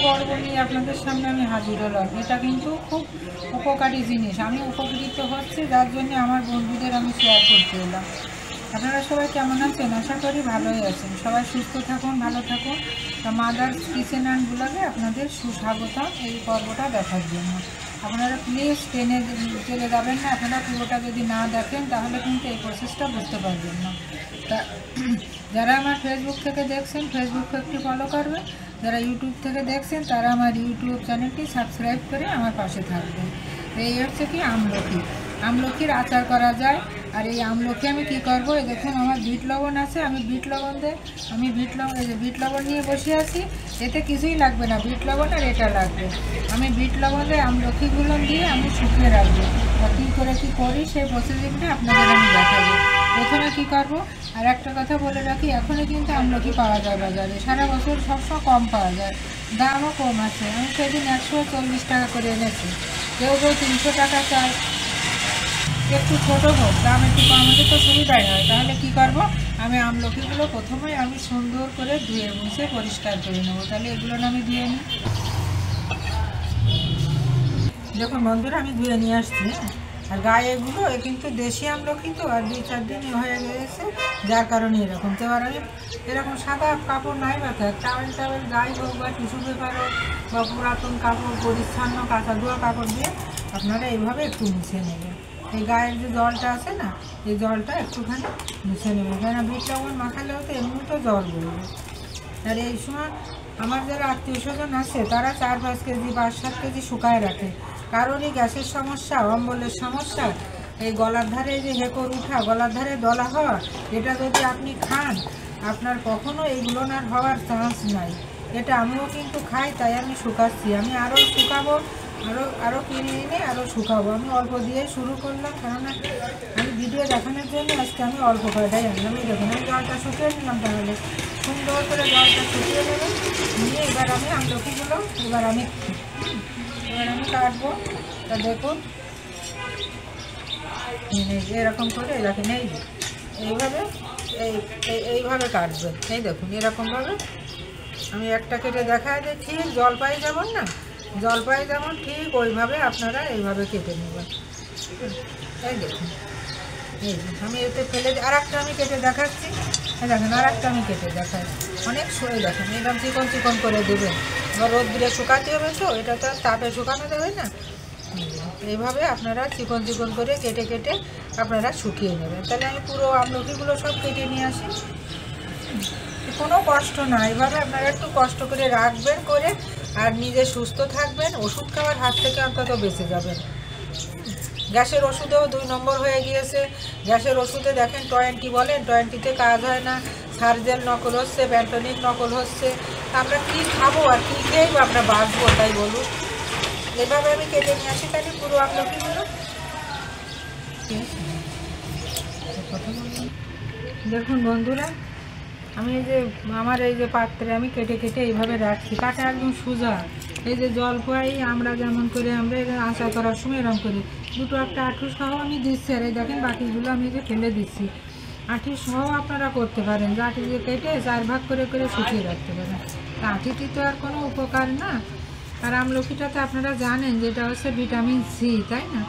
পর্ব নিয়ে আপনাদের সামনে আমি হাজির হলাম। এটা কিন্তু খুব উপকারী জিনিস, আমি উপকৃত হচ্ছি, যার জন্য আমার বন্ধুদের আমি শেয়ার করতে এলাম। আপনারা সবাই কেমন আছেন? আশা করি ভালোই আছেন। সবাই সুস্থ থাকুন, ভালো থাকুন। মাদার্স কিচেন অ্যান্ড ব্লগে আপনাদের সুস্বাগতম এই পর্বটা দেখার জন্য। আপনারা প্লিজ টেনে চলে যাবেন না। আপনারা পুরোটা যদি না দেখেন তাহলে কিন্তু এই প্রসেসটা বুঝতে পারবেন না। তা যারা আমার ফেসবুক থেকে দেখছেন ফেসবুককে একটু ফলো করবেন, যারা ইউটিউব থেকে দেখছেন তারা আমার ইউটিউব চ্যানেলটি সাবস্ক্রাইব করে আমার পাশে থাকবেন। এই হচ্ছে কি আমলকির আচার করা যায়। আর এই আমলকি আমি কি করব, এই দেখুন আমার বিট লবণ আছে, আমি বিট লবণ নিয়ে বসে আছি। এতে কিছুই লাগবে না, বিট লবণ আর এটা লাগবে। আমি বিট লবণে আমলকিগুলো দিয়ে আমি শুকিয়ে রাখবো। বা কী করে কী করি সেই প্রসেসিংটা আপনাদের আমি দেখাবো। প্রথমে কী করবো, আর একটা কথা বলে রাখি, এখনই কিন্তু আমলকি পাওয়া যায় বাজারে, সারা বছর সবসময় কম পাওয়া যায়, দামও কম আছে। আমি সেদিন 140 টাকা করে এনেছি। কেউ 300 টাকা চায়, একটু ছোটো হোক, দাম একটু কম হলে তো সুবিধাই হয়। তাহলে কি করব, আমি আমলকিগুলো প্রথমে আমি সুন্দর করে ধুয়ে মুছে পরিষ্কার করে নেবো। তাহলে এগুলো আমি ধুয়ে নিই। দেখুন বন্ধুরা, আমি ধুয়ে নিয়ে আসছি। আর গায়ে এগুলো কিন্তু দেশি আমলকি তো, আর 2-4 দিন হয়ে গেছে, যার কারণে এরকম। তো আর আমি এরকম সাদা কাপড় নাই বা টাওয়েল গায়ে হোক বা টিস্যু পেপার হোক বা পুরাতন কাপড়, পরিচ্ছন্ন কাঁচা ধোয়া কাপড় দিয়ে আপনারা এইভাবে একটু মুছে নেবেন। এই গায়ের যে জলটা আছে না, এই জলটা একটুখানি মুছে নেবেন, কেন বিট লবণ মাখালেও তো এমনি তো জল বেরোবে। আর এই সময় আমার যারা আত্মীয় স্বজন আছে তারা 4-5 কেজি 5-7 কেজি শুকায় রাখে। কারোরই গ্যাসের সমস্যা, অম্বলের সমস্যা, এই গলার ধারে যে হেকর উঠা, গলার ধারে দলা হওয়া, এটা যদি আপনি খান আপনার কখনো এইগুলো না হওয়ার চান্স নাই। এটা আমিও কিন্তু খাই, তাই আমি শুকাচ্ছি। আমি আরও শুকাবো, আরও কিনে এনে আরও শুকাবো। আমি অল্প দিয়ে শুরু করলাম, কেননা আমি ভিডিও দেখানোর জন্য আজকে আমি অল্প কয়টাই আনলাম। আমি দেখুন আমি জলটা শুকিয়ে নিলাম। তাহলে সুন্দর করে জলটা শুকিয়ে নেবেন, নিয়ে এবার আমি আমলকিগুলো এবার আমি কাটবো। তা দেখুন এরকম করে দেখেন, এইভাবে কাটবেন। এই দেখুন এরকমভাবে আমি একটা কেটে দেখায় যে ঠিক জলপাই যেমন না, জলপাই যেমন ঠিক ওইভাবে আপনারা এইভাবে কেটে নেবেন। এই দেখুন, আমি এতে ফেলে আর একটা আমি কেটে দেখাচ্ছি। দেখেন আর একটা আমি কেটে দেখাই, অনেক সরে দেখেন এরকম চিকন করে দেবেন। এবার রোদ্দুরে শুকাতে হবে তো, এটা তো আর তাপে শুকানো যাবে না। এইভাবে আপনারা চিকন করে কেটে আপনারা শুকিয়ে নেবেন। তাহলে আমি পুরো আমলকিগুলো সব কেটে নিয়ে আসি, কোনো কষ্ট না। এভাবে আপনারা একটু কষ্ট করে রাখবেন করে, আর নিজে সুস্থ থাকবেন, ওষুধ খাওয়ার হাত থেকে অন্তত বেঁচে যাবেন। গ্যাসের ওষুধেও 2 নম্বর হয়ে গিয়েছে। গ্যাসের ওষুধে দেখেন 20 বলেন, 20তে কাজ হয় না, সার্জেল নকল হচ্ছে, ব্যান্টনিক নকল হচ্ছে। আমরা কী খাবো আর কী খেয়েই বা আমরা বাঁচবো, তাই বলুন। এভাবে আমি কেটে নিয়ে আসি। তাহলে পুরো আমলকিগুলো দেখুন বন্ধুরা, আমি আমার এই যে পাত্রে আমি কেটে এইভাবে রাখছি, কাটা একদম সোজা। এই যে জলপাই আমরা যেমন করে আমরা আচার করার সময় এরকম করি, দুটো একটা আঁঠু সহ আমি দিচ্ছি। আর এই দেখেন বাকিগুলো আমি যে ফেলে দিচ্ছি। আঁটি সহ আপনারা করতে পারেন, যে আঁটি দিয়ে কেটে 4 ভাগ করে শুকিয়ে রাখতে পারেন। তা আঁটিটি তো আর কোনো উপকার না। আর আমলকিটাতে আপনারা জানেন যেটা হচ্ছে ভিটামিন সি, তাই না?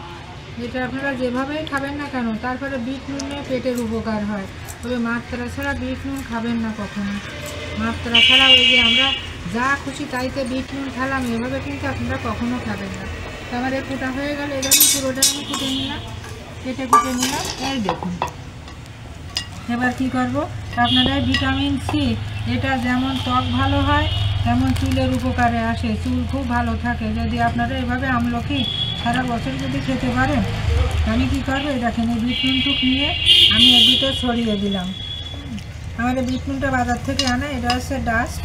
যেটা আপনারা যেভাবেই খাবেন না কেন, তারপরে বিট নুনে পেটের উপকার হয়। তবে মাত্রা ছাড়া বিট নুন খাবেন না কখনো। মাত্রা ছাড়া ওই যে আমরা যা খুশি তাইতে বিট নুন খেলাম, এভাবে কিন্তু আপনারা কখনো খাবেন না। তো আমার এই কুটা হয়ে গেল, এরকম পুরোটা আমি কুটে নিলাম, কুটে নিলাম। এই দেখুন এবার কি করব, আপনারা ভিটামিন সি এটা যেমন ত্বক ভালো হয় তেমন চুলের উপকারে আসে, চুল খুব ভালো থাকে যদি আপনারা এভাবে আমলকি সারা বছর যদি খেতে পারেন। আমি কী করবো, দেখেন এই বিট নুনটুক নিয়ে আমি এর ভিতর ছড়িয়ে দিলাম। আমার এই বিট নুনটা বাজার থেকে আনা, এটা হচ্ছে ডাস্ট,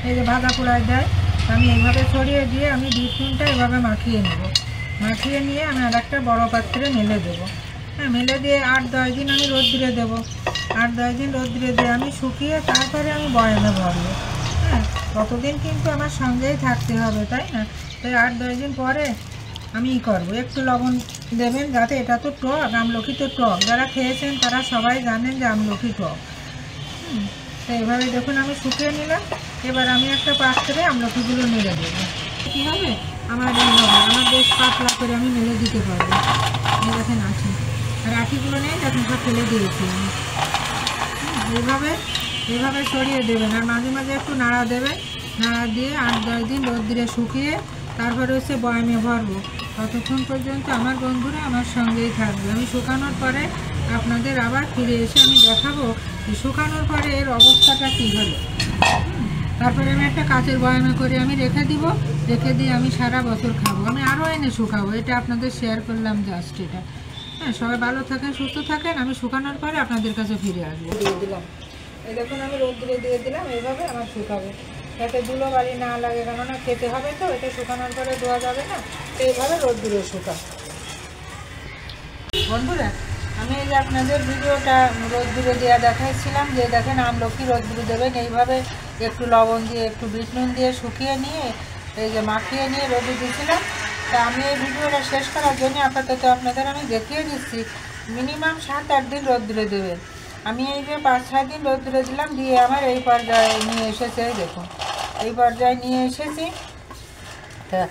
এই যে ভাজা পোড়ায় দেয়। আমি এইভাবে ছড়িয়ে দিয়ে আমি বিট নুনটা এভাবে মাখিয়ে নেব। মাখিয়ে নিয়ে আমি আর একটা বড় পাত্রে মেলে দেবো। হ্যাঁ, মেলে দিয়ে 8-10 দিন আমি রোদ্দুরে দেবো। 8-10 দিন রোদ্দুরে দিয়ে আমি শুকিয়ে তারপরে আমি বয়ামে ভরবো। হ্যাঁ, ততদিন কিন্তু আমার সঙ্গেই থাকতে হবে, তাই না? তাই 8-10 দিন পরে আমি করবো, একটু লবণ দেবেন, যাতে এটা তো টক, আমলকি তো টক, যারা খেয়েছেন তারা সবাই জানেন যে আমলকি টক। তো এভাবে দেখুন আমি শুকিয়ে নিলাম। এবার আমি একটা পাত্রে আমলকিগুলো নেড়ে দেবো। কী হবে আমার আমার বেশ পাতলা করে আমি নেড়ে দিতে পারবো। দেখেন আছি আর আঠিগুলো নেই, দেখুন সব ফেলে দিয়েছি আমি। এইভাবে সরিয়ে দেবেন আর মাঝে মাঝে একটু নাড়া দেবেন। নাড়া দিয়ে 8-10 দিন রোদ্দুরে শুকিয়ে তারপরে হচ্ছে বয়ামে ভরবো। ততক্ষণ পর্যন্ত আমার বন্ধুরা আমার সঙ্গেই থাকবে। আমি শুকানোর পরে আপনাদের আবার ফিরে এসে আমি দেখাবো যে শুকানোর পরে এর অবস্থাটা কী হলো। তারপরে আমি একটা কাচের বয়ামে করে আমি রেখে দিয়ে আমি সারা বছর খাবো। আমি আরও এনে শুকাবো। এটা আপনাদের শেয়ার করলাম জাস্ট এটা। হ্যাঁ, সবাই ভালো থাকেন, সুস্থ থাকেন। আমি শুকানোর পরে আপনাদের কাছে ফিরে আসবো। দিয়ে দিলাম, এই দেখুন আমি রোদ্দুরে দিয়ে দিলাম। এইভাবে আমার শুকাবো যাতে ধুলো বালি না লাগে, কেননা খেতে হবে তো, এটা শুকানোর পরে ধোয়া যাবে না। তো এইভাবে রোদ্দুরে শুকাবো। বন্ধুরা, আমি এই যে আপনাদের ভিডিওটা রোদ্দুরে দেওয়া দেখাচ্ছিলাম যে দেখেন আমলকি রোদ্দুরে দেবেন এইভাবে একটু লবণ দিয়ে একটু বিট নুন দিয়ে শুকিয়ে নিয়ে এই যে মাখিয়ে নিয়ে রোদে দিয়েছিলাম। তা আমি এই ভিডিওটা শেষ করার জন্য আপাতত আপনাদের আমি দেখিয়ে দিচ্ছি মিনিমাম 7-8 দিন রোদ্দুরে দেবেন। আমি এই যে 5-6 দিন রোদ্দুরে দিলাম, দিয়ে আমার এই পর্যায়ে নিয়ে এসেছে। দেখুন এই পর্যায়ে নিয়ে এসেছি। তা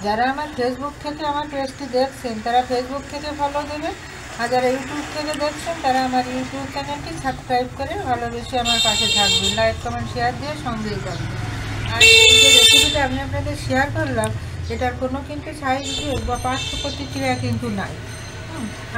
যারা আমার ফেসবুক থেকে আমার পেজটি দেখছেন তারা ফেসবুক থেকে ফলো দেবেন, আর যারা ইউটিউব থেকে দেখছেন তারা আমার ইউটিউব চ্যানেলটি সাবস্ক্রাইব করে ভালোবেসে আমার পাশে থাকবেন, লাইক কমেন্ট শেয়ার দিয়ে সঙ্গেই থাকবেন। আর এই যে রেসিপিটা আমি আপনাদের শেয়ার করলাম এটার কোনো কিন্তু সাইড ইফেক্ট বা পার্শ্ব প্রতিক্রিয়া কিন্তু নাই।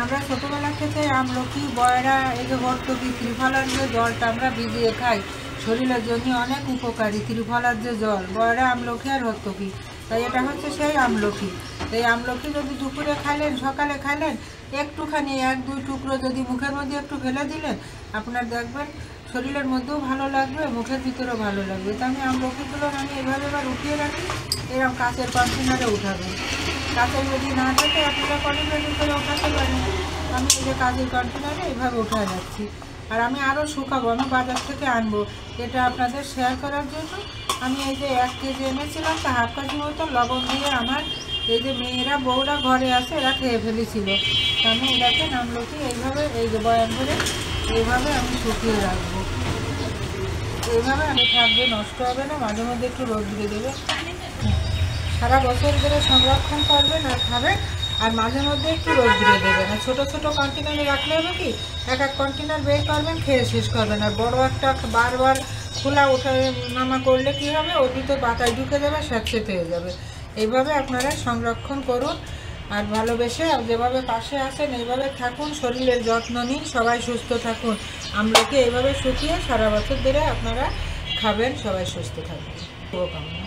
আমরা ছোটোবেলা থেকে আমলকি, বয়রা, এই যে ভর্তুকি, ত্রিফলার যে জলটা আমরা ভিজিয়ে খাই শরীরের জন্য অনেক উপকারী। ত্রিফলার যে জল, বয়রা, আমলকি আর ভর্তুকি, তাই এটা হচ্ছে সেই আমলকি। এই আমলকি যদি দুপুরে খাইলেন, সকালে খাইলেন, একটুখানি 1-2 টুকরো যদি মুখের মধ্যে একটু ফেলে দিলেন, আপনার দেখবেন শরীরের মধ্যেও ভালো লাগবে, মুখের ভিতরেও ভালো লাগবে। তো আমি আমলকিগুলো আমি এভাবে এবার উঠিয়ে রাখি, এরকম কাচের কন্টেনারে উঠাবেন। কাচের যদি না থাকে আপনারা কন্টেনারের ভিতরে উঠাতে পারেন। আমি এই যে কাচের কন্টেনারে এইভাবে উঠায় যাচ্ছি। আর আমি আরও শুকাবো, আমি বাজার থেকে আনবো। এটা আপনাদের শেয়ার করার জন্য আমি এই যে 1 কেজি এনেছিলাম, তা 1/2 কেজি মতো লবণ দিয়ে আমার এই যে মেয়েরা বউরা ঘরে আছে এরা খেয়ে ফেলেছিল। আমি এটাকে আমলকি এইভাবে এই যে বয়ান করে এইভাবে আমি শুকিয়ে রাখবো। এইভাবে আমি থাকবে, নষ্ট হবে না। মাঝে মধ্যে একটু রোদ্দুরে দেবে, সারা বছর ধরে সংরক্ষণ করবেন আর খাবেন। আর মাঝে মধ্যে একটু রোদ্দুরে দেবেন। আর ছোটো ছোটো কন্টেনারে রাখলে হবে কি, এক কন্টেনার বের করবেন, খেয়ে শেষ করবেন। আর বড় একটা বারবার খোলা ওঠা নামা করলে কি হবে, ওর ভিতর পাতায় ঢুকে যাবে, স্যাঁতসেঁতে হয়ে যাবে। এইভাবে আপনারা সংরক্ষণ করুন আর ভালোবেসে যেভাবে পাশে আসেন এইভাবে থাকুন, শরীরের যত্ন নিন, সবাই সুস্থ থাকুন। আমলকি এইভাবে শুকিয়ে সারা বছর ধরে আপনারা খাবেন, সবাই সুস্থ থাকবেন। শুভকামনা।